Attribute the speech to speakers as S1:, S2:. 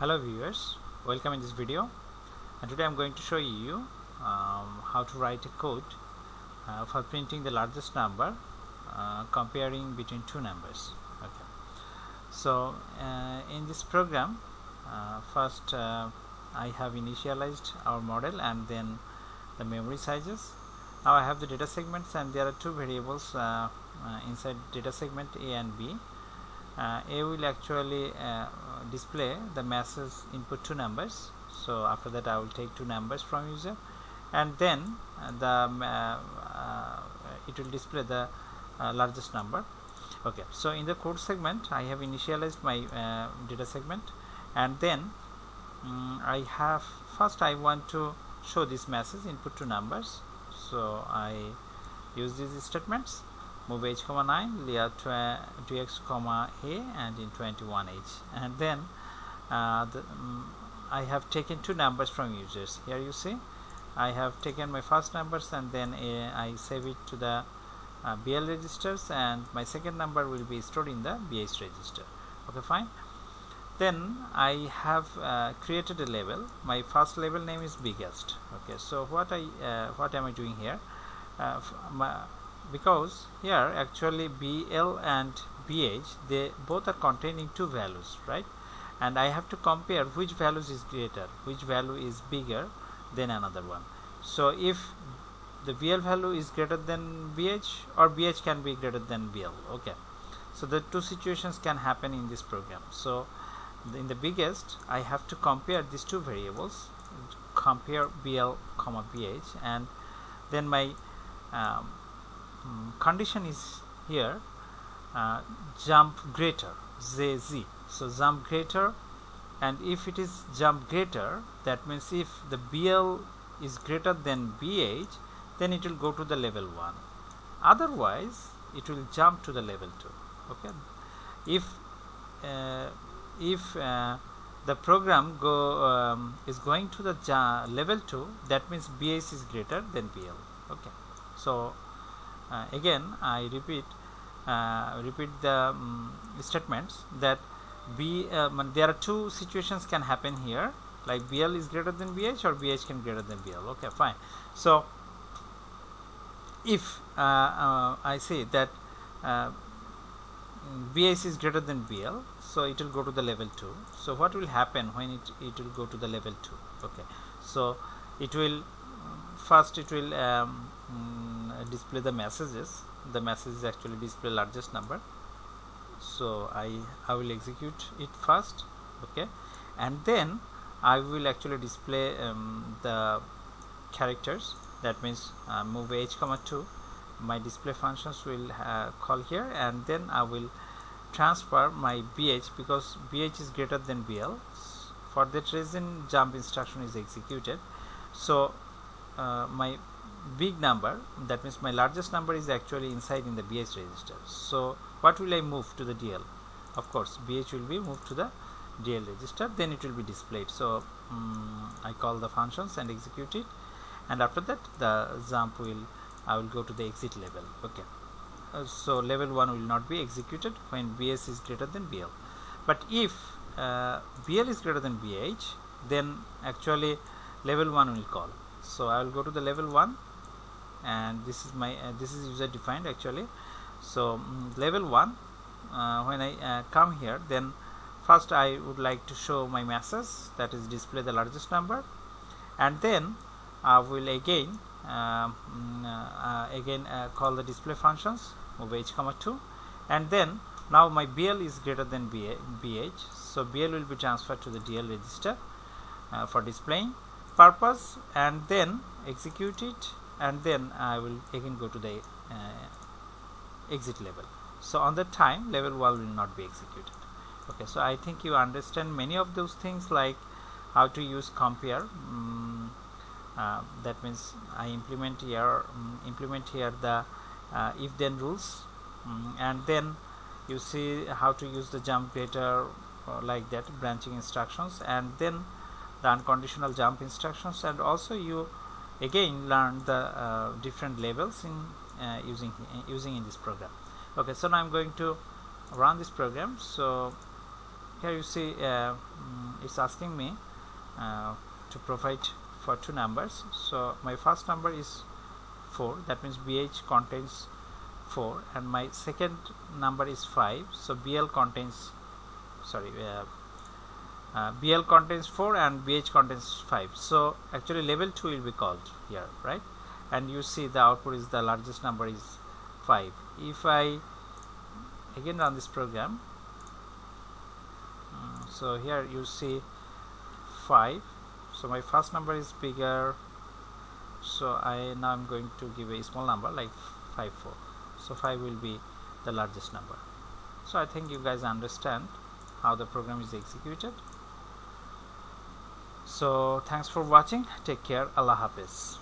S1: Hello viewers, welcome in this video, and today I'm going to show you how to write a code for printing the largest number comparing between two numbers. Okay, so in this program first I have initialized our model and then the memory sizes. Now I have the data segments and there are two variables inside data segment A and B. A will actually display the message input two numbers, so after that I will take two numbers from user, and then it will display the largest number. Okay, so in the code segment I have initialized my data segment, and then I have first I want to show this message input two numbers, so I use these statements: move h comma 9 layer 2x comma a and in 21h, and then I have taken two numbers from users. Here you see I have taken my first numbers and then I save it to the BL registers, and my second number will be stored in the BH register. Okay, fine. Then I have created a label. My first label name is biggest. Okay, so what am I doing here? Because here actually BL and BH, they both are containing two values, right? And I have to compare which values is greater, which value is bigger than another one. So if the BL value is greater than BH, or BH can be greater than BL. Okay, so the two situations can happen in this program. So in the biggest I have to compare these two variables, compare BL comma BH, and then my condition is here jump greater ZZ. So jump greater, and if it is jump greater, that means if the BL is greater than BH, then it will go to the level 1, otherwise it will jump to the level 2. Okay, if the program is going to the level 2, that means BH is greater than BL. Okay, so again I repeat the statements that there are two situations can happen here, like BL is greater than BH or BH can greater than BL. Okay, fine. So if I say that BH is greater than BL, so it will go to the level 2. So what will happen when it will go to the level 2? Okay, so it will first it will display the messages. The message is actually display largest number, so I will execute it first. Okay, and then I will actually display the characters. That means move h comma 2, my display functions will call here, and then I will transfer my BH, because BH is greater than BL. For that reason jump instruction is executed. So my big number, that means my largest number, is actually inside in the BH register. So what will I move to the DL? Of course BH will be moved to the DL register, then it will be displayed. So I call the functions and execute it, and after that the jump I will go to the exit level. Okay, so level 1 will not be executed when BS is greater than BL. But if BL is greater than BH, then actually level 1 will call. So I will go to the level 1, and this is my this is user defined actually. So level 1, when I come here, then first I would like to show my message, that is display the largest number, and then I will again call the display functions, move h comma 2, and then now my BL is greater than BH, so BL will be transferred to the DL register for displaying purpose, and then execute it, and then I will again go to the exit level. So on that time level 1 will not be executed. Okay, so I think you understand many of those things, like how to use compare. That means I implement here the if then rules, and then you see how to use the jump greater, like that, branching instructions, and then the unconditional jump instructions, and also you again learn the different labels in using in this program. Okay, so now I'm going to run this program. So here you see it's asking me to provide for two numbers. So my first number is 4, that means BH contains 4, and my second number is 5, so BL contains BL contains 4 and BH contains 5. So actually level 2 will be called here, right? And you see the output is the largest number is 5. If I again run this program, so here you see 5, so my first number is bigger, so now I'm going to give a small number like 54, so 5 will be the largest number. So I think you guys understand how the program is executed. So thanks for watching, take care, Allah Hafiz.